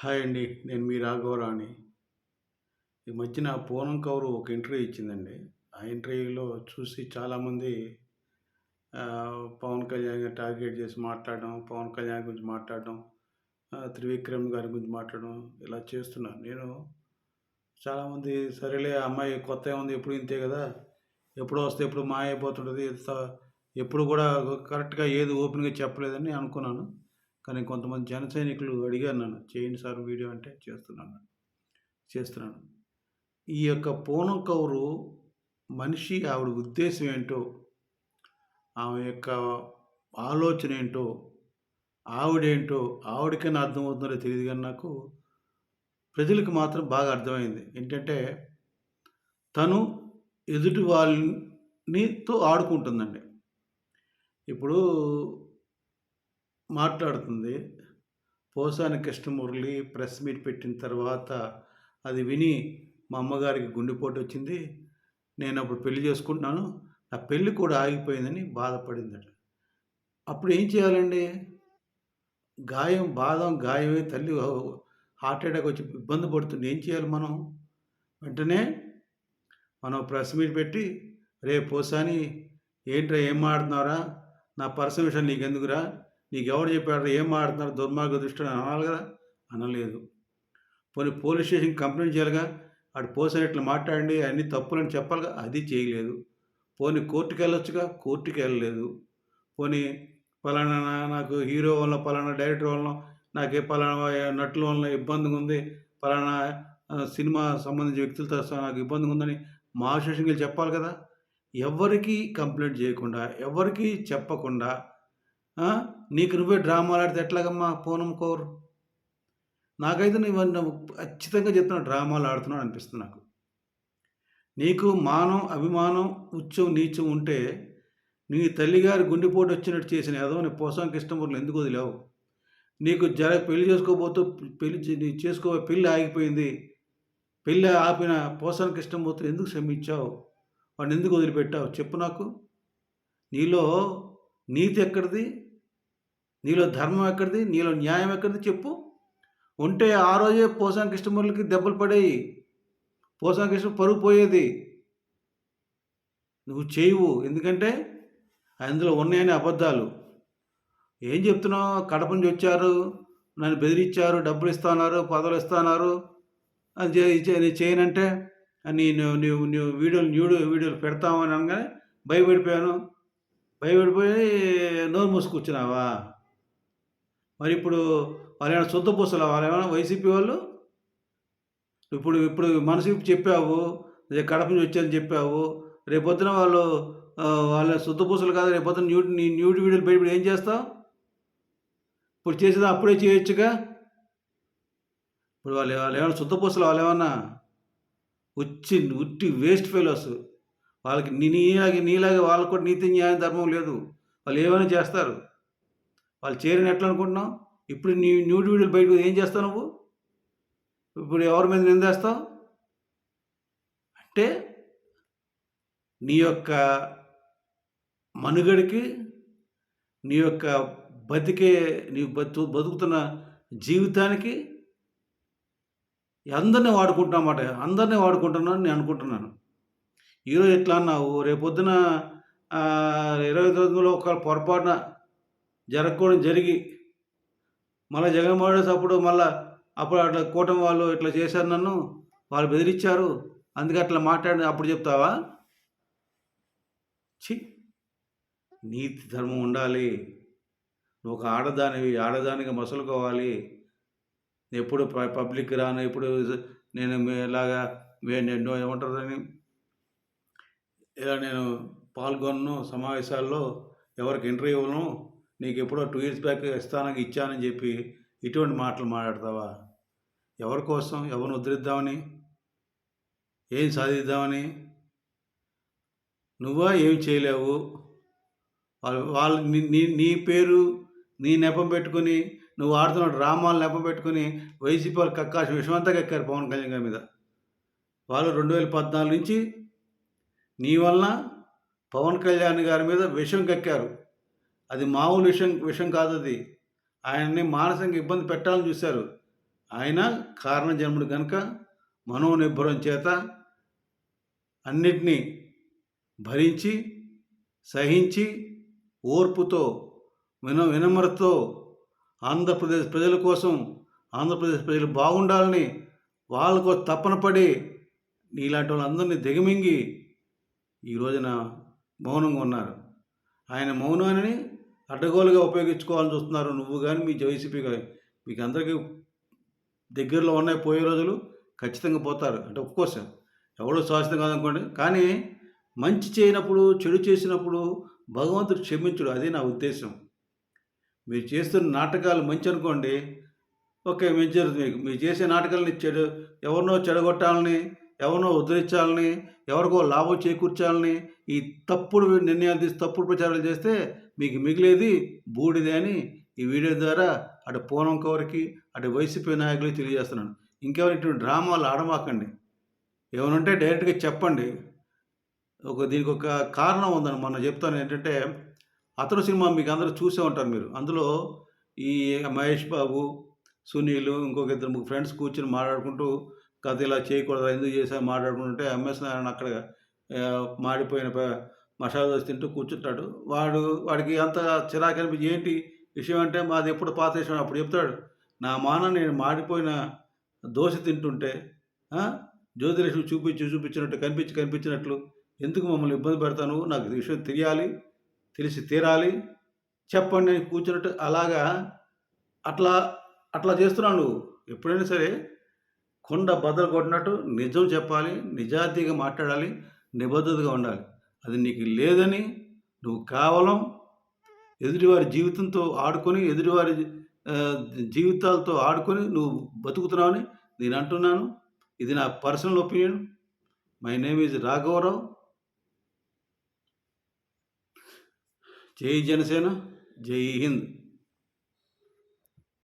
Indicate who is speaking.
Speaker 1: Hi అండి. నేను మీ రాఘవరావుని. ఈ మధ్యన పూనం కౌరు ఒక ఇంటర్వ్యూ ఇచ్చిందండి. ఆ ఇంటర్వ్యూలో చూసి చాలామంది పవన్ కళ్యాణ్ గారిని టార్గెట్ చేసి మాట్లాడడం, పవన్ కళ్యాణ్ గురించి మాట్లాడడం, త్రివిక్రమ్ గారి గురించి మాట్లాడడం ఇలా చేస్తున్నారు. నేను చాలామంది సరేలే ఆ అమ్మాయి కొత్తేముంది ఎప్పుడు ఇంతే కదా! ఎప్పుడో వస్తే ఎప్పుడు మాయమైపోతుంటది. ఎప్పుడు కూడా కరెక్ట్‌గా ఏది ఓపెన్‌గా చెప్పలేదని అనుకున్నాను. కానీ కొంతమంది జన సైనికులు అడిగారు నన్ను. చేయండి సార్ వీడియో అంటే చేస్తున్నాను. ఈ యొక్క పూనం కౌరు మనిషి ఆవిడ ఉద్దేశ్యం ఏంటో, ఆమె యొక్క ఆలోచన ఏంటో, ఆవిడేంటో ఆవిడకైనా అర్థమవుతుందో లేదో తెలీదు గానీ నాకు ప్రజలకు మాత్రం బాగా అర్థమైంది. ఏంటంటే తను ఎదుటి వాళ్ళనితో ఆడుకుంటుందండి. ఇప్పుడు మాట్లాడుతుంది. పోసాని కృష్ణమురళి ప్రెస్ మీట్ పెట్టిన తర్వాత అది విని మా అమ్మగారికి గుండెపోటొచ్చింది. నేనప్పుడు పెళ్లి చేసుకుంటున్నాను. నా పెళ్లి కూడా ఆగిపోయిందని బాధపడిందట. అప్పుడు ఏం చేయాలండి? గాయమై తల్లి హార్ట్ అటాక్ వచ్చి ఇబ్బంది పడుతుంది. ఏం చేయాలి మనం? వెంటనే మనం ప్రెస్ మీట్ పెట్టి, "రేయ్ పోసాని ఏంట్రా ఏం మాట్లాడుతున్నావురా? నా పర్సనల్ విషయాలు నీకెందుకురా? నీకెవడు చెప్పాడురా ఏం మాట్లాడుతున్నారు దుర్మార్గ దుష్టుడు" అని అనాలి కదా! అనలేదు. పోనీ పోలీస్ స్టేషన్‌కి కంప్లెయింట్ చేయాలిగా. ఆడు పోసాని ఇట్లా మాట్లాడండి అన్నీ తప్పులని చెప్పాలిగా. అది చేయలేదు. పోనీ కోర్ట్‌కెళ్ళొచ్చుగా. కోర్ట్‌కెళ్ళలేదు. పోనీ పలానా నాకు హీరో వలన, పలానా డైరెక్టర్ వలన, నాకే పలానా నటుల వలన ఇబ్బందిగుంది. పలానా సినిమా సంబంధించిన వ్యక్తులతో నాకు ఇబ్బందిగుందని మా అసోసియేషన్‌కెళ్ళి చెప్పాలి కదా! ఎవ్వరికీ కంప్లెయింట్ చేయకుండా, ఎవ్వరికీ చెప్పకుండా ఆ! నీకు నువ్వే డ్రామాలాడితే ఎట్లాగమ్మా పూనమ్ కౌర్? నాకైతే నువ్వు ఖచ్చితంగా చెప్తున్నా డ్రామాలు ఆడుతున్నావు అనిపిస్తుంది నాకు. నీకు మానం, అభిమానం, ఉచ్చం, నీచం ఉంటే నీ తల్లిగారి గుండెపోటు వచ్చినట్టు చేసిన ఎదవని పోసాని కృష్ణమూర్తిని ఎందుకు వదిలావు? నీకు పెళ్లి చేసుకోబోతూ పెళ్లి ఆగిపోయింది. పెళ్లి ఆపిన పోసాని కృష్ణమూర్తిని ఎందుకు క్షమించావు? వాడిని ఎందుకు వదిలిపెట్టావు? చెప్పు నాకు. నీలో నీతి ఎక్కడిది? నీలో ధర్మం ఎక్కడిది? నీలో న్యాయం ఎక్కడిది చెప్పు? ఉంటే ఆ రోజే పోసాని కృష్ణమూర్తికి దెబ్బలు పడేయి. పోసాని కృష్ణ పరువు పోయేది. నువ్వు చేయవు. ఎందుకంటే అందులో ఉన్నాయని అబద్ధాలు. ఏం చెప్తున్నావు? కడప నుంచి వచ్చారు, నన్ను బెదిరించారు, డబ్బులు ఇస్తన్నారు, పదవులు ఇస్తన్నారు. అది నేను చేయనంటే నువ్వు నువ్వు నువ్వు వీడియోలు పెడతామని అనగానే భయపడిపోయాను. భయపడిపోయి నోరు మూసి కూర్చున్నావా? మరి ఇప్పుడు వాళ్ళేమైనా సుద్దపూసలా? వాళ్ళేమైనా వైసీపీ వాళ్ళు? ఇప్పుడు ఇప్పుడు మనసు విప్పి చెప్పావు. కడప నుంచి వచ్చానని చెప్పావు. రేపొద్దున వాళ్ళ సుద్దపూసలు కాదు. రేపొద్దున నీ న్యూడ్ వీడియోలు బయటపడి ఏం చేస్తావు? ఇప్పుడు చేసేది అప్పుడే చేయొచ్చుగా. ఇప్పుడు వాళ్ళేమైనా సుద్దపూసలు వాళ్ళేమన్నా ఉట్టి వేస్ట్ ఫెలోస్. వాళ్ళకి నీలాగే వాళ్ళకి కూడా నీతి, న్యాయం, ధర్మం లేదు. వాళ్ళు ఏమైనా చేస్తారు. వాళ్ళు చేరిన ఎట్లా అనుకుంటున్నావు? ఇప్పుడు నీ న్యూడ్ వీడియోలు బయటకు ఏం చేస్తావు నువ్వు? ఇప్పుడు ఎవరి మీద నిందేస్తావు? అంటే నీ యొక్క మనుగడకి, నీ యొక్క బతుకుతున్న జీవితానికి అందరిని వాడుకుంటున్నామాట. అందరిని వాడుకుంటున్నాను నేను అనుకుంటున్నాను. ఈరోజు ఎట్లా అన్నావు? రేపొద్దున 29లో ఒక పొరపాటున జరగకూడదు జరిగి మళ్ళా జగన్మోహన్ రెడ్డి అప్పుడు అట్లా కూటమి వాళ్ళు ఇట్లా చేశారు నన్ను. వాళ్ళు బెదిరించారు. అందుకే అట్లా మాట్లాడిన అప్పుడు చెప్తావా? ఛీ! నీతి ధర్మం ఉండాలి. నువ్వు ఒక ఆడదానివి. ఆడదానిగా మసలుకోవాలి. ఎప్పుడు పబ్లిక్ రాను. ఎప్పుడు నేను ఇలాగా ఏమంటారు దాన్ని? ఇలా నేను పాల్గొనను సమావేశాల్లో. ఎవరికి ఇంటర్వ్యూ ఇవ్వను. నీకెప్పుడో 2 ఇయర్స్ బ్యాక్ ఇచ్చానని చెప్పి ఇటువంటి మాటలు మాట్లాడతావా? ఎవరి కోసం? ఎవరిని ఉద్ధరిద్దామని? ఏం సాధిద్దామని? నువ్వా ఏమి చేయలేవు. వాళ్ళు నీ పేరు, నీ నెపం పెట్టుకొని, నువ్వు ఆడుతున్న డ్రామాలు నెపం పెట్టుకొని వైసీపీ వాళ్ళు కక్కాల్సిన విషయమంతా కక్కారు పవన్ కళ్యాణ్ గారి మీద. వాళ్ళు 2014 నుంచి నీ వలన పవన్ కళ్యాణ్ గారి మీద విషం కక్కారు. అది మామూలు విషం కాదది. ఆయన్ని మానసికంగా ఇబ్బంది పెట్టాలని చూశారు. ఆయన కారణజన్ముడు కనుక మనోనిబ్బరం చేత అన్నిటినీ భరించి, సహించి, ఓర్పుతో, వినమ్రతతో ఆంధ్రప్రదేశ్ ప్రజల కోసం, ఆంధ్రప్రదేశ్ ప్రజలు బాగుండాలని వాళ్ళకు తపన పడి నీలాంటి వాళ్ళందరినీ దిగమింగి ఈ రోజున మౌనంగా ఉన్నారు. ఆయన మౌనాన్ని అడ్డగోలుగా ఉపయోగించుకోవాలని చూస్తున్నారు. నువ్వు కానీ, మీ వైసీపీ కానీ. మీకు అందరికీ దగ్గరలో ఉన్నాయి పోయే రోజులు. ఖచ్చితంగా పోతారు. అంటే ఆఫ్‌కోర్స్ ఎవడో శాశ్వతం కాదనుకోండి. కానీ మంచి చేయనప్పుడు, చెడు చేసినప్పుడు భగవంతుడు క్షమించడు. అదే నా ఉద్దేశం. మీరు చేస్తున్న నాటకాలు మంచి అనుకోండి, ఓకే, మంచి జరుగుతుంది మీకు. మీరు చేసే నాటకాలని ఎవరినో చెడగొట్టాలని, ఎవరినో ఉద్ధరించాలని, ఎవరికో లాభం చేకూర్చాలని ఈ తప్పుడు నిర్ణయాలు తీసి తప్పుడు ప్రచారాలు చేస్తే మీకు మిగిలేది బూడిదే అని ఈ వీడియో ద్వారా అటు పూనం కవరికి, అటు వైసీపీ నాయకులకి తెలియజేస్తున్నాను. ఇంకెవరు ఇటువంటి డ్రామాలు ఆడమాకండి. ఏమైనా ఉంటే డైరెక్ట్గా చెప్పండి. దీనికి ఒక కారణం ఉందని మొన్న చెప్తాను. ఏంటంటే, అతను సినిమా మీకు అందరూ చూసే ఉంటారు మీరు. అందులో ఈ మహేష్ బాబు, సునీల్, ఇంకొక ఇద్దరు ముగ్గురు ఫ్రెండ్స్ కూర్చొని మాట్లాడుకుంటూ కథ ఇలా చేయకూడదు, ఎందుకు చేశావు మాట్లాడుకుంటుంటే ఎంఎస్ నారాయణ అక్కడ మాడిపోయిన మసాలా దోశ తింటూ కూర్చుంటాడు. వాడికి అంత చిరాకు అనిపించి ఏంటి విషయం అంటే, మాది ఎప్పుడు పాత విషయం. అప్పుడు చెప్తాడు, నా మాన నేను మాడిపోయిన దోశ తింటుంటే జ్యోతిలక్ష్మి చూపించినట్టు కనిపించినట్లు ఎందుకు మమ్మల్ని ఇబ్బంది పెడతాను, నాకు ఈ విషయం తెలిసి తీరాలి, చెప్పండి అని కూర్చున్నట్టు అలాగా అట్లా చేస్తున్నావు నువ్వు. ఎప్పుడైనా సరే కొండ బద్దలు కొట్టినట్టు నిజం చెప్పాలి, నిజాయితీగా మాట్లాడాలి, నిబద్ధతగా ఉండాలి. అది నీకు లేదని నువ్వు కేవలం ఎదుటివారి జీవితంతో ఆడుకొని, ఎదుటివారి జీవితాలతో ఆడుకొని నువ్వు బతుకుతున్నావని నేను అంటున్నాను. ఇది నా personal opinion. My name is రాఘవరావు. జై జనసేన, జై హింద్.